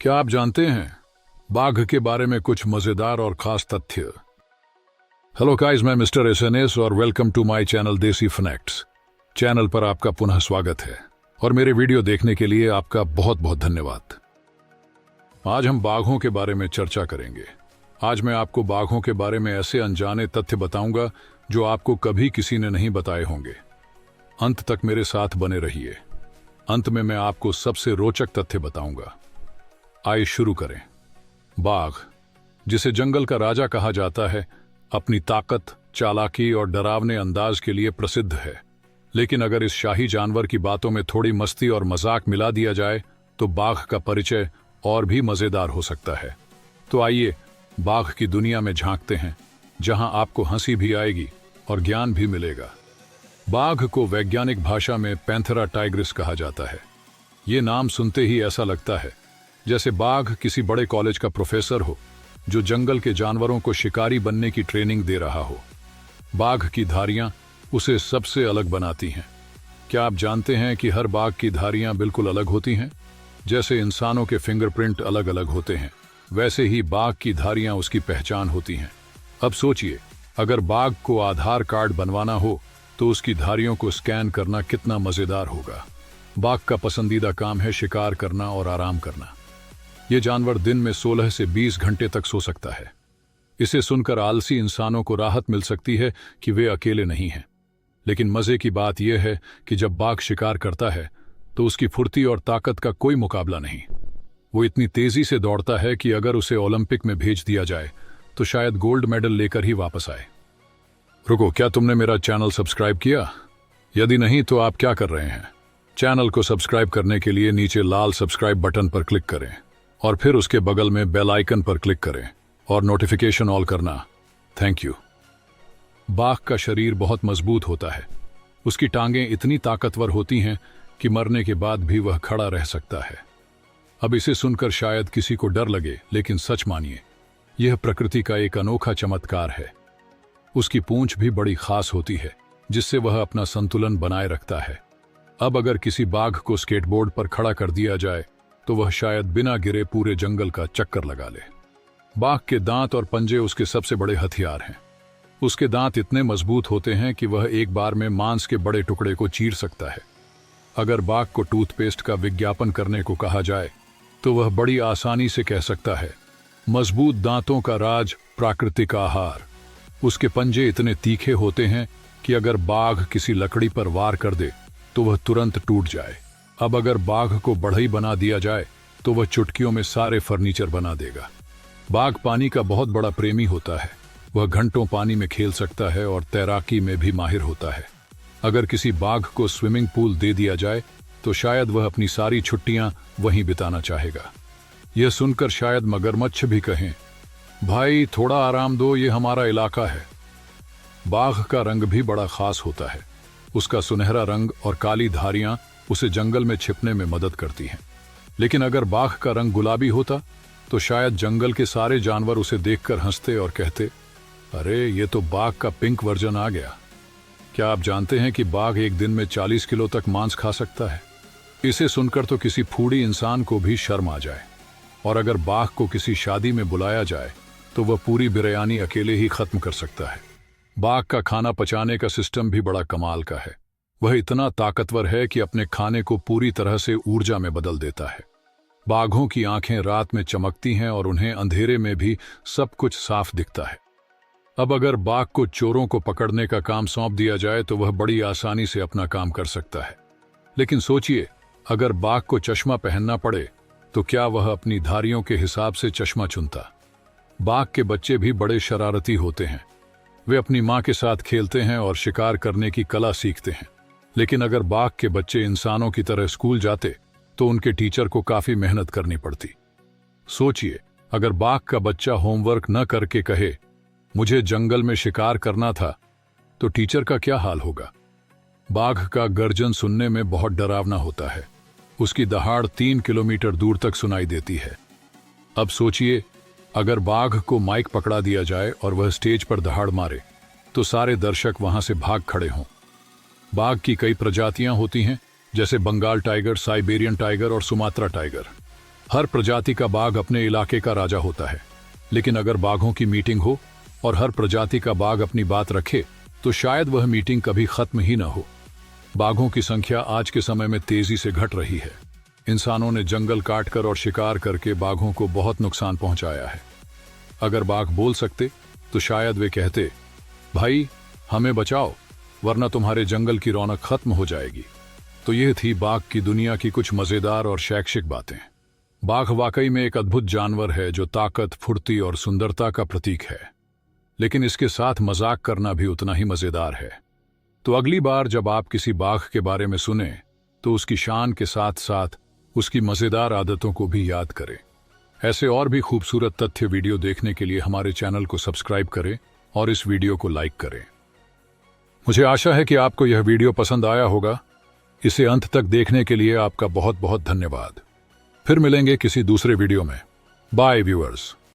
क्या आप जानते हैं बाघ के बारे में कुछ मजेदार और खास तथ्य। हेलो गाइस, मैं मिस्टर एसएनएस और वेलकम टू माय चैनल देसी फैक्ट्स। चैनल पर आपका पुनः स्वागत है और मेरे वीडियो देखने के लिए आपका बहुत बहुत धन्यवाद। आज हम बाघों के बारे में चर्चा करेंगे। आज मैं आपको बाघों के बारे में ऐसे अनजाने तथ्य बताऊंगा जो आपको कभी किसी ने नहीं बताए होंगे। अंत तक मेरे साथ बने रहिए। अंत में मैं आपको सबसे रोचक तथ्य बताऊंगा। आइए शुरू करें। बाघ, जिसे जंगल का राजा कहा जाता है, अपनी ताकत, चालाकी और डरावने अंदाज के लिए प्रसिद्ध है। लेकिन अगर इस शाही जानवर की बातों में थोड़ी मस्ती और मजाक मिला दिया जाए तो बाघ का परिचय और भी मजेदार हो सकता है। तो आइए बाघ की दुनिया में झांकते हैं, जहां आपको हंसी भी आएगी और ज्ञान भी मिलेगा। बाघ को वैज्ञानिक भाषा में पैंथेरा टाइग्रिस कहा जाता है। ये नाम सुनते ही ऐसा लगता है जैसे बाघ किसी बड़े कॉलेज का प्रोफेसर हो जो जंगल के जानवरों को शिकारी बनने की ट्रेनिंग दे रहा हो। बाघ की धारियां उसे सबसे अलग बनाती हैं। क्या आप जानते हैं कि हर बाघ की धारियां बिल्कुल अलग होती हैं? जैसे इंसानों के फिंगरप्रिंट अलग अलग होते हैं, वैसे ही बाघ की धारियां उसकी पहचान होती हैं। अब सोचिए, अगर बाघ को आधार कार्ड बनवाना हो तो उसकी धारियों को स्कैन करना कितना मजेदार होगा। बाघ का पसंदीदा काम है शिकार करना और आराम करना। यह जानवर दिन में 16 से 20 घंटे तक सो सकता है। इसे सुनकर आलसी इंसानों को राहत मिल सकती है कि वे अकेले नहीं हैं। लेकिन मजे की बात यह है कि जब बाघ शिकार करता है तो उसकी फुर्ती और ताकत का कोई मुकाबला नहीं। वो इतनी तेजी से दौड़ता है कि अगर उसे ओलंपिक में भेज दिया जाए तो शायद गोल्ड मेडल लेकर ही वापस आए। रुको, क्या तुमने मेरा चैनल सब्सक्राइब किया? यदि नहीं तो आप क्या कर रहे हैं? चैनल को सब्सक्राइब करने के लिए नीचे लाल सब्सक्राइब बटन पर क्लिक करें और फिर उसके बगल में बेल आइकन पर क्लिक करें और नोटिफिकेशन ऑल करना। Thank you. बाघ का शरीर बहुत मजबूत होता है। उसकी टांगें इतनी ताकतवर होती हैं कि मरने के बाद भी वह खड़ा रह सकता है। अब इसे सुनकर शायद किसी को डर लगे, लेकिन सच मानिए, यह प्रकृति का एक अनोखा चमत्कार है। उसकी पूंछ भी बड़ी खास होती है, जिससे वह अपना संतुलन बनाए रखता है। अब अगर किसी बाघ को स्केटबोर्ड पर खड़ा कर दिया जाए तो वह शायद बिना गिरे पूरे जंगल का चक्कर लगा ले। बाघ के दांत और पंजे उसके सबसे बड़े हथियार हैं। उसके दांत इतने मजबूत होते हैं कि वह एक बार में मांस के बड़े टुकड़े को चीर सकता है। अगर बाघ को टूथपेस्ट का विज्ञापन करने को कहा जाए तो वह बड़ी आसानी से कह सकता है, मजबूत दांतों का राज, प्राकृतिक आहार। उसके पंजे इतने तीखे होते हैं कि अगर बाघ किसी लकड़ी पर वार कर दे तो वह तुरंत टूट जाए। अब अगर बाघ को बढ़ई बना दिया जाए तो वह चुटकियों में सारे फर्नीचर बना देगा। बाघ पानी का बहुत बड़ा प्रेमी होता है। वह घंटों पानी में खेल सकता है और तैराकी में भी माहिर होता है। अगर किसी बाघ को स्विमिंग पूल दे दिया जाए तो शायद वह अपनी सारी छुट्टियां वहीं बिताना चाहेगा। यह सुनकर शायद मगरमच्छ भी कहें, भाई थोड़ा आराम दो, ये हमारा इलाका है। बाघ का रंग भी बड़ा खास होता है। उसका सुनहरा रंग और काली धारियां उसे जंगल में छिपने में मदद करती हैं। लेकिन अगर बाघ का रंग गुलाबी होता तो शायद जंगल के सारे जानवर उसे देखकर हंसते और कहते, अरे ये तो बाघ का पिंक वर्जन आ गया। क्या आप जानते हैं कि बाघ एक दिन में 40 किलो तक मांस खा सकता है? इसे सुनकर तो किसी फूडी इंसान को भी शर्म आ जाए। और अगर बाघ को किसी शादी में बुलाया जाए तो वह पूरी बिरयानी अकेले ही खत्म कर सकता है। बाघ का खाना पचाने का सिस्टम भी बड़ा कमाल का है। वह इतना ताकतवर है कि अपने खाने को पूरी तरह से ऊर्जा में बदल देता है। बाघों की आंखें रात में चमकती हैं और उन्हें अंधेरे में भी सब कुछ साफ दिखता है। अब अगर बाघ को चोरों को पकड़ने का काम सौंप दिया जाए तो वह बड़ी आसानी से अपना काम कर सकता है। लेकिन सोचिए, अगर बाघ को चश्मा पहनना पड़े तो क्या वह अपनी धारियों के हिसाब से चश्मा चुनता? बाघ के बच्चे भी बड़े शरारती होते हैं। वे अपनी मां के साथ खेलते हैं और शिकार करने की कला सीखते हैं। लेकिन अगर बाघ के बच्चे इंसानों की तरह स्कूल जाते तो उनके टीचर को काफी मेहनत करनी पड़ती। सोचिए, अगर बाघ का बच्चा होमवर्क न करके कहे, मुझे जंगल में शिकार करना था, तो टीचर का क्या हाल होगा? बाघ का गर्जन सुनने में बहुत डरावना होता है। उसकी दहाड़ 3 किलोमीटर दूर तक सुनाई देती है। अब सोचिए, अगर बाघ को माइक पकड़ा दिया जाए और वह स्टेज पर दहाड़ मारे तो सारे दर्शक वहां से भाग खड़े हों। बाघ की कई प्रजातियां होती हैं, जैसे बंगाल टाइगर, साइबेरियन टाइगर और सुमात्रा टाइगर। हर प्रजाति का बाघ अपने इलाके का राजा होता है, लेकिन अगर बाघों की मीटिंग हो और हर प्रजाति का बाघ अपनी बात रखे तो शायद वह मीटिंग कभी खत्म ही न हो। बाघों की संख्या आज के समय में तेजी से घट रही है। इंसानों ने जंगल काटकर और शिकार करके बाघों को बहुत नुकसान पहुंचाया है। अगर बाघ बोल सकते तो शायद वे कहते, भाई हमें बचाओ वरना तुम्हारे जंगल की रौनक खत्म हो जाएगी। तो यह थी बाघ की दुनिया की कुछ मजेदार और शैक्षिक बातें। बाघ वाकई में एक अद्भुत जानवर है जो ताकत, फुर्ती और सुंदरता का प्रतीक है, लेकिन इसके साथ मजाक करना भी उतना ही मजेदार है। तो अगली बार जब आप किसी बाघ के बारे में सुने तो उसकी शान के साथ साथ उसकी मजेदार आदतों को भी याद करें। ऐसे और भी खूबसूरत तथ्य वीडियो देखने के लिए हमारे चैनल को सब्सक्राइब करें और इस वीडियो को लाइक करें। मुझे आशा है कि आपको यह वीडियो पसंद आया होगा। इसे अंत तक देखने के लिए आपका बहुत बहुत धन्यवाद। फिर मिलेंगे किसी दूसरे वीडियो में। Bye viewers.